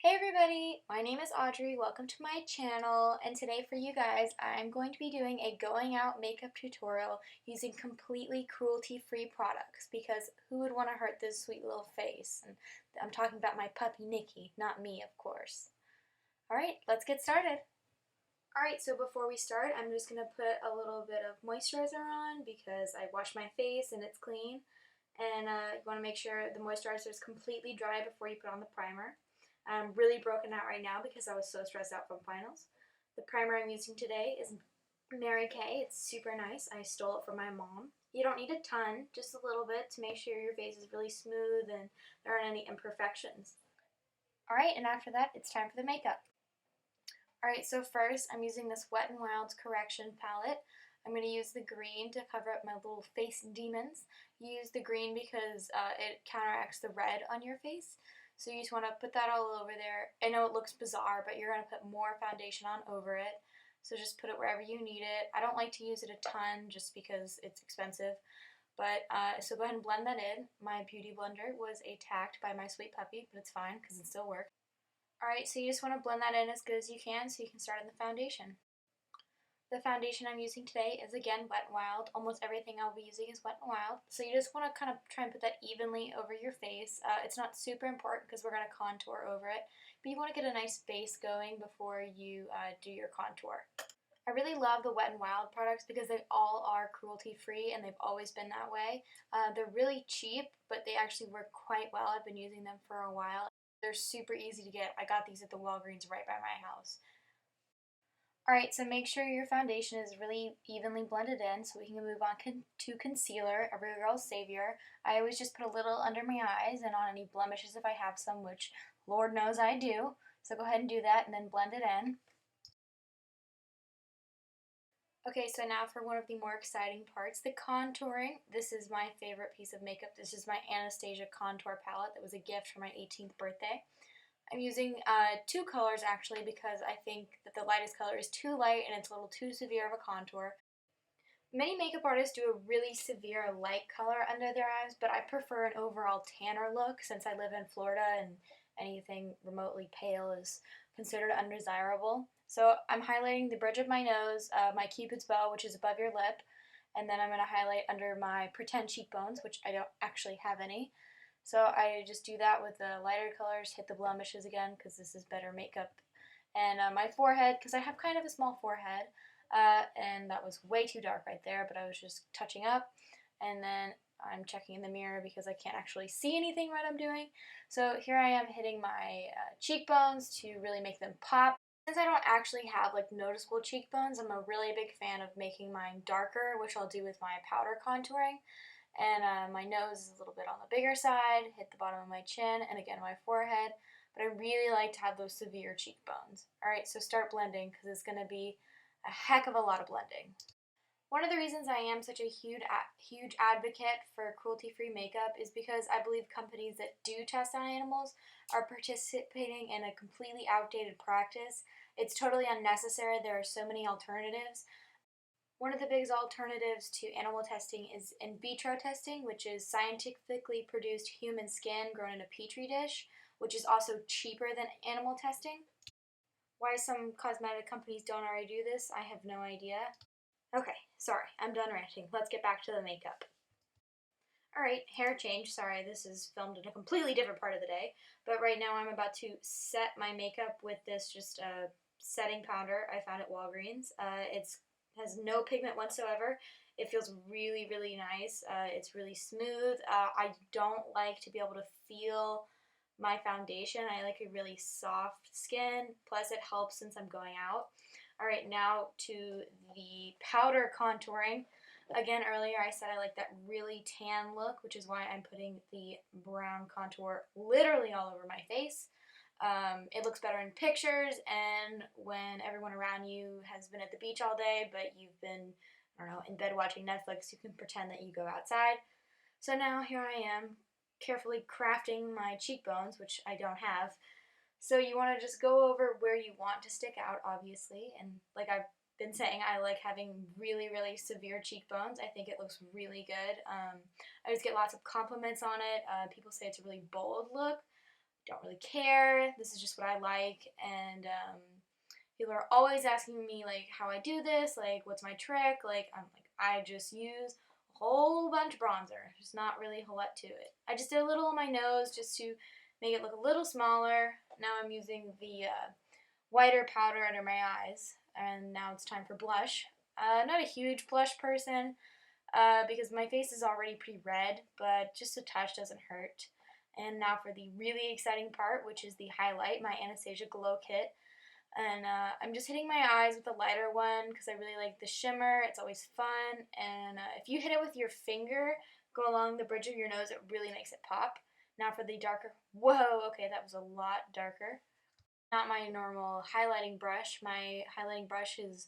Hey everybody, my name is Audrey, welcome to my channel, and today for you guys I'm going to be doing a going out makeup tutorial using completely cruelty-free products because who would want to hurt this sweet little face? And I'm talking about my puppy Nikki, not me of course. Alright, let's get started. Alright, so before we start I'm just going to put a little bit of moisturizer on because I washed my face and it's clean, and you want to make sure the moisturizer is completely dry before you put on the primer. I'm really broken out right now because I was so stressed out from finals. The primer I'm using today is Mary Kay. It's super nice. I stole it from my mom. You don't need a ton, just a little bit to make sure your face is really smooth and there aren't any imperfections. Alright, and after that, it's time for the makeup. Alright, so first I'm using this Wet n Wild's Correction palette. I'm going to use the green to cover up my little face demons. Use the green because it counteracts the red on your face. So you just want to put that all over there. I know it looks bizarre, but you're going to put more foundation on over it. So just put it wherever you need it. I don't like to use it a ton just because it's expensive. But so go ahead and blend that in. My beauty blender was attacked by my sweet puppy, but it's fine because it still works. Alright, so you just want to blend that in as good as you can so you can start on the foundation. The foundation I'm using today is again Wet n Wild. Almost everything I'll be using is Wet n Wild. So you just want to kind of try and put that evenly over your face. It's not super important because we're going to contour over it, but you want to get a nice base going before you do your contour. I really love the Wet n Wild products because they all are cruelty free and they've always been that way. They're really cheap, but they actually work quite well. I've been using them for a while. They're super easy to get. I got these at the Walgreens right by my house. Alright, so make sure your foundation is really evenly blended in so we can move on to concealer, a real girl's savior. I always just put a little under my eyes and on any blemishes if I have some, which Lord knows I do. So go ahead and do that and then blend it in. Okay, so now for one of the more exciting parts, the contouring. This is my favorite piece of makeup. This is my Anastasia contour palette that was a gift for my 18th birthday. I'm using two colors actually because I think that the lightest color is too light and it's a little too severe of a contour. Many makeup artists do a really severe light color under their eyes, but I prefer an overall tanner look since I live in Florida and anything remotely pale is considered undesirable. So I'm highlighting the bridge of my nose, my cupid's bow, which is above your lip, and then I'm going to highlight under my pretend cheekbones, which I don't actually have any. So I just do that with the lighter colors, hit the blemishes again because this is better makeup. And my forehead, because I have kind of a small forehead, and that was way too dark right there, but I was just touching up. And then I'm checking in the mirror because I can't actually see anything what I'm doing. So here I am hitting my cheekbones to really make them pop. Since I don't actually have like noticeable cheekbones, I'm a really big fan of making mine darker, which I'll do with my powder contouring. And my nose is a little bit on the bigger side, hit the bottom of my chin, and again my forehead. But I really like to have those severe cheekbones. Alright, so start blending because it's going to be a heck of a lot of blending. One of the reasons I am such a huge advocate for cruelty-free makeup is because I believe companies that do test on animals are participating in a completely outdated practice. It's totally unnecessary. There are so many alternatives. One of the biggest alternatives to animal testing is in vitro testing, which is scientifically produced human skin grown in a petri dish, which is also cheaper than animal testing. Why some cosmetic companies don't already do this, I have no idea. Okay, sorry, I'm done ranting. Let's get back to the makeup. Alright, hair change. Sorry, this is filmed in a completely different part of the day, but right now I'm about to set my makeup with this just setting powder I found at Walgreens. It's has no pigment whatsoever. It feels really, really nice. It's really smooth. I don't like to be able to feel my foundation. I like a really soft skin, plus it helps since I'm going out. Alright, now to the powder contouring. Again, earlier I said I like that really tan look, which is why I'm putting the brown contour literally all over my face. It looks better in pictures and when everyone around you has been at the beach all day, but you've been, I don't know, in bed watching Netflix, you can pretend that you go outside. So now here I am, carefully crafting my cheekbones, which I don't have. So you want to just go over where you want to stick out, obviously, and like I've been saying, I like having really, really severe cheekbones. I think it looks really good. I just get lots of compliments on it. People say it's a really bold look. don't really care. This is just what I like, and people are always asking me like how I do this, like what's my trick. Like I'm like I just use a whole bunch of bronzer. There's not really a whole lot to it. I just did a little on my nose just to make it look a little smaller. Now I'm using the whiter powder under my eyes, and now it's time for blush. Not a huge blush person because my face is already pretty red, but just a touch doesn't hurt. And now for the really exciting part, which is the highlight, my Anastasia Glow Kit. And I'm just hitting my eyes with a lighter one because I really like the shimmer. It's always fun. And if you hit it with your finger, go along the bridge of your nose, it really makes it pop. Now for the darker, whoa, okay, that was a lot darker. Not my normal highlighting brush. My highlighting brush is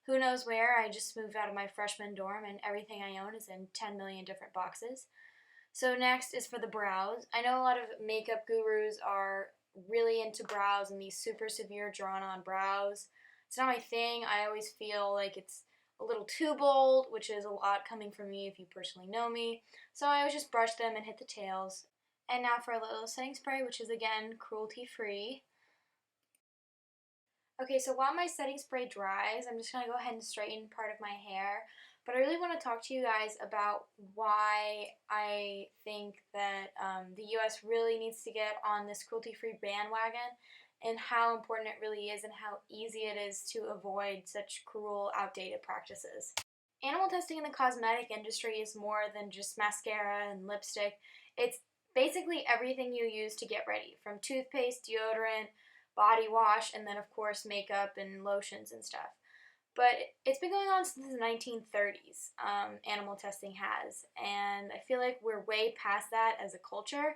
who knows where. I just moved out of my freshman dorm and everything I own is in 10 million different boxes. So next is for the brows. I know a lot of makeup gurus are really into brows and these super severe drawn on brows. It's not my thing. I always feel like it's a little too bold, which is a lot coming from me if you personally know me. So I always just brush them and hit the tails. And now for a little setting spray, which is again cruelty free. Okay, so while my setting spray dries, I'm just going to go ahead and straighten part of my hair. But I really want to talk to you guys about why I think that the US really needs to get on this cruelty-free bandwagon and how important it really is and how easy it is to avoid such cruel, outdated practices. Animal testing in the cosmetic industry is more than just mascara and lipstick. It's basically everything you use to get ready, from toothpaste, deodorant, body wash, and then of course makeup and lotions and stuff. But it's been going on since the 1930s, animal testing has, and I feel like we're way past that as a culture,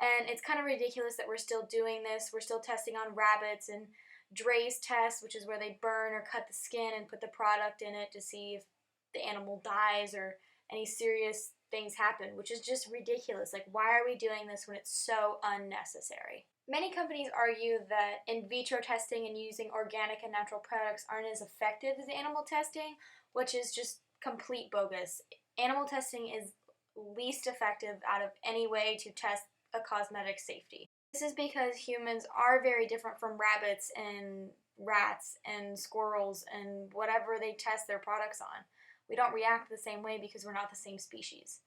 and it's kind of ridiculous that we're still doing this. We're still testing on rabbits and Dre's test, which is where they burn or cut the skin and put the product in it to see if the animal dies or any serious things happen, which is just ridiculous. Like, why are we doing this when it's so unnecessary? Many companies argue that in vitro testing and using organic and natural products aren't as effective as animal testing, which is just complete bogus. Animal testing is least effective out of any way to test a cosmetic safety. This is because humans are very different from rabbits and rats and squirrels and whatever they test their products on. We don't react the same way because we're not the same species.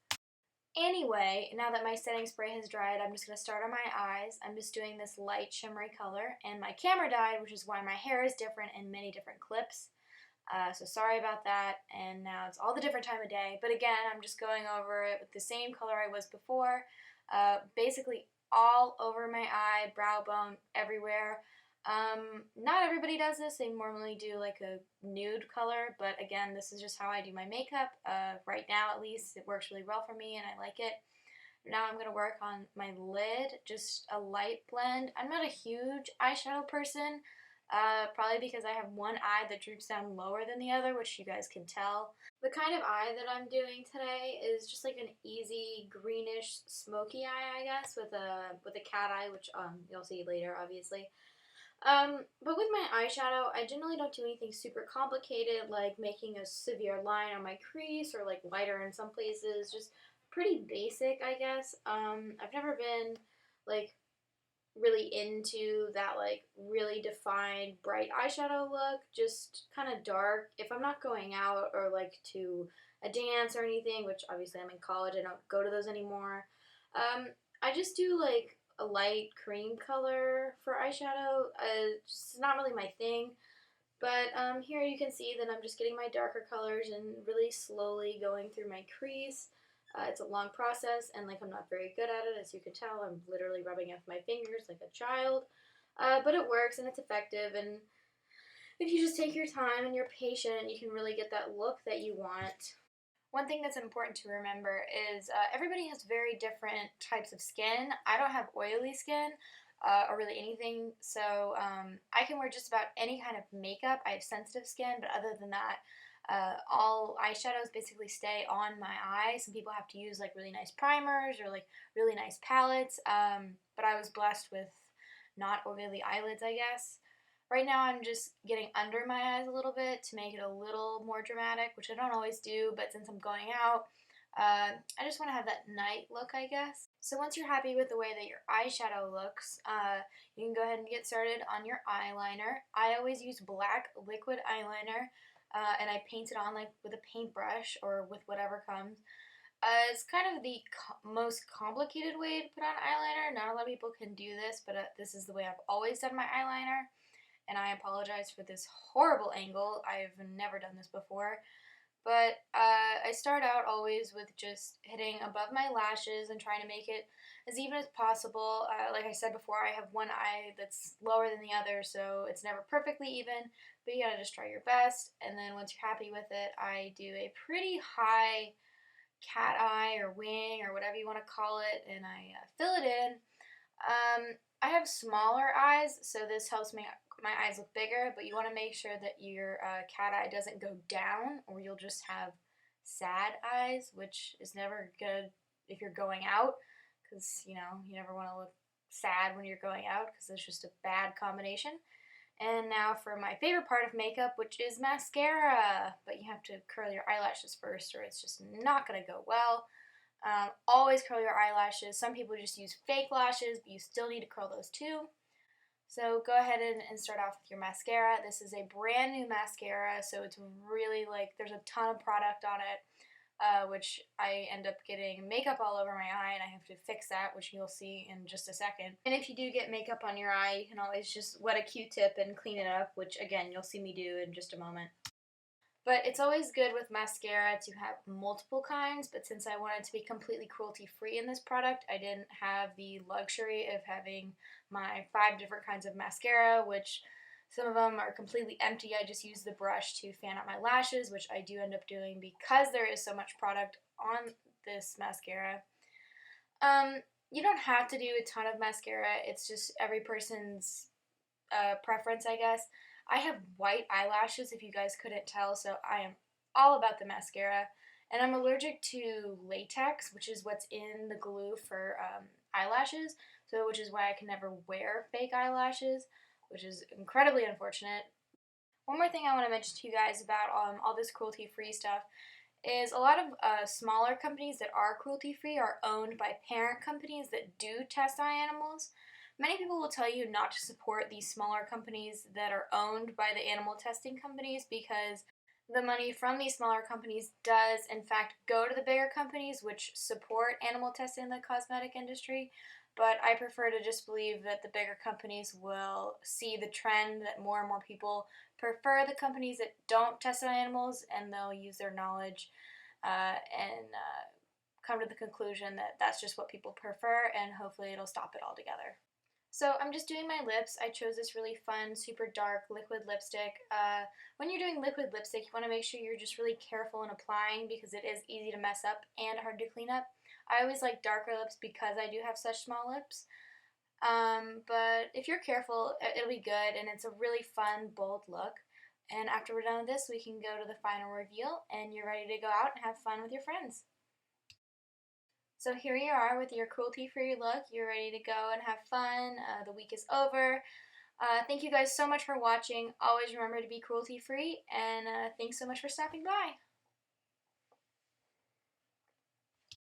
Anyway, now that my setting spray has dried, I'm just going to start on my eyes. I'm just doing this light shimmery color, and my camera died, which is why my hair is different in many different clips. So sorry about that, and now it's all the different time of day. But again, I'm just going over it with the same color I was before, basically all over my eye, brow bone, everywhere. Not everybody does this. They normally do like a nude color, but again, this is just how I do my makeup. Right now, at least, it works really well for me and I like it. Now I'm going to work on my lid, just a light blend. I'm not a huge eyeshadow person, probably because I have one eye that droops down lower than the other, which you guys can tell. The kind of eye that I'm doing today is just like an easy greenish smoky eye, I guess, with a cat eye, which you'll see later, obviously. But with my eyeshadow, I generally don't do anything super complicated, like making a severe line on my crease or like lighter in some places. Just pretty basic, I guess. I've never been like really into that like really defined bright eyeshadow look. Just kind of dark. If I'm not going out or like to a dance or anything, which obviously I'm in college, I don't go to those anymore. I just do like a light cream color for eyeshadow. It's not really my thing, but here you can see that I'm just getting my darker colors and really slowly going through my crease. It's a long process, and like I'm not very good at it, as you can tell. I'm literally rubbing it with my fingers like a child, but it works and it's effective. And if you just take your time and you're patient, you can really get that look that you want. One thing that's important to remember is everybody has very different types of skin. I don't have oily skin or really anything, so I can wear just about any kind of makeup. I have sensitive skin, but other than that, all eyeshadows basically stay on my eyes. Some people have to use like really nice primers or like really nice palettes, but I was blessed with not oily eyelids, I guess. Right now I'm just getting under my eyes a little bit to make it a little more dramatic, which I don't always do, but since I'm going out, I just want to have that night look, I guess. So once you're happy with the way that your eyeshadow looks, you can go ahead and get started on your eyeliner. I always use black liquid eyeliner, and I paint it on like with a paintbrush or with whatever comes. It's kind of the most complicated way to put on eyeliner. Not a lot of people can do this, but this is the way I've always done my eyeliner. And I apologize for this horrible angle. I've never done this before. But I start out always with just hitting above my lashes and trying to make it as even as possible. Like I said before, I have one eye that's lower than the other, so it's never perfectly even, but you gotta just try your best. And then once you're happy with it, I do a pretty high cat eye or wing or whatever you want to call it, and I fill it in. I have smaller eyes, so this helps make my eyes look bigger, but you want to make sure that your cat eye doesn't go down, or you'll just have sad eyes, which is never good if you're going out, because, you know, you never want to look sad when you're going out, because it's just a bad combination. And now for my favorite part of makeup, which is mascara, but you have to curl your eyelashes first, or it's just not going to go well. Always curl your eyelashes. Some people just use fake lashes, but you still need to curl those too. So go ahead and start off with your mascara. This is a brand new mascara, so it's really like there's a ton of product on it, which I end up getting makeup all over my eye, and I have to fix that, which you'll see in just a second. And if you do get makeup on your eye, you can always just wet a Q-tip and clean it up, which again, you'll see me do in just a moment. But it's always good with mascara to have multiple kinds, but since I wanted to be completely cruelty-free in this product, I didn't have the luxury of having my 5 different kinds of mascara, which some of them are completely empty. I just use the brush to fan out my lashes, which I do end up doing because there is so much product on this mascara. You don't have to do a ton of mascara. It's just every person's preference, I guess. I have white eyelashes, if you guys couldn't tell, so I am all about the mascara. And I'm allergic to latex, which is what's in the glue for eyelashes, so which is why I can never wear fake eyelashes, which is incredibly unfortunate. One more thing I want to mention to you guys about all this cruelty-free stuff is a lot of smaller companies that are cruelty-free are owned by parent companies that do test on animals. Many people will tell you not to support these smaller companies that are owned by the animal testing companies because the money from these smaller companies does in fact go to the bigger companies which support animal testing in the cosmetic industry. But I prefer to just believe that the bigger companies will see the trend that more and more people prefer the companies that don't test on animals, and they'll use their knowledge and come to the conclusion that that's just what people prefer, and hopefully it'll stop it altogether. So I'm just doing my lips. I chose this really fun, super dark liquid lipstick. When you're doing liquid lipstick, you want to make sure you're just really careful in applying because it is easy to mess up and hard to clean up. I always like darker lips because I do have such small lips. But if you're careful, it'll be good, and it's a really fun, bold look. And after we're done with this, we can go to the final reveal, and you're ready to go out and have fun with your friends. So here you are with your cruelty-free look. You're ready to go and have fun. The week is over. Thank you guys so much for watching. Always remember to be cruelty-free, and thanks so much for stopping by.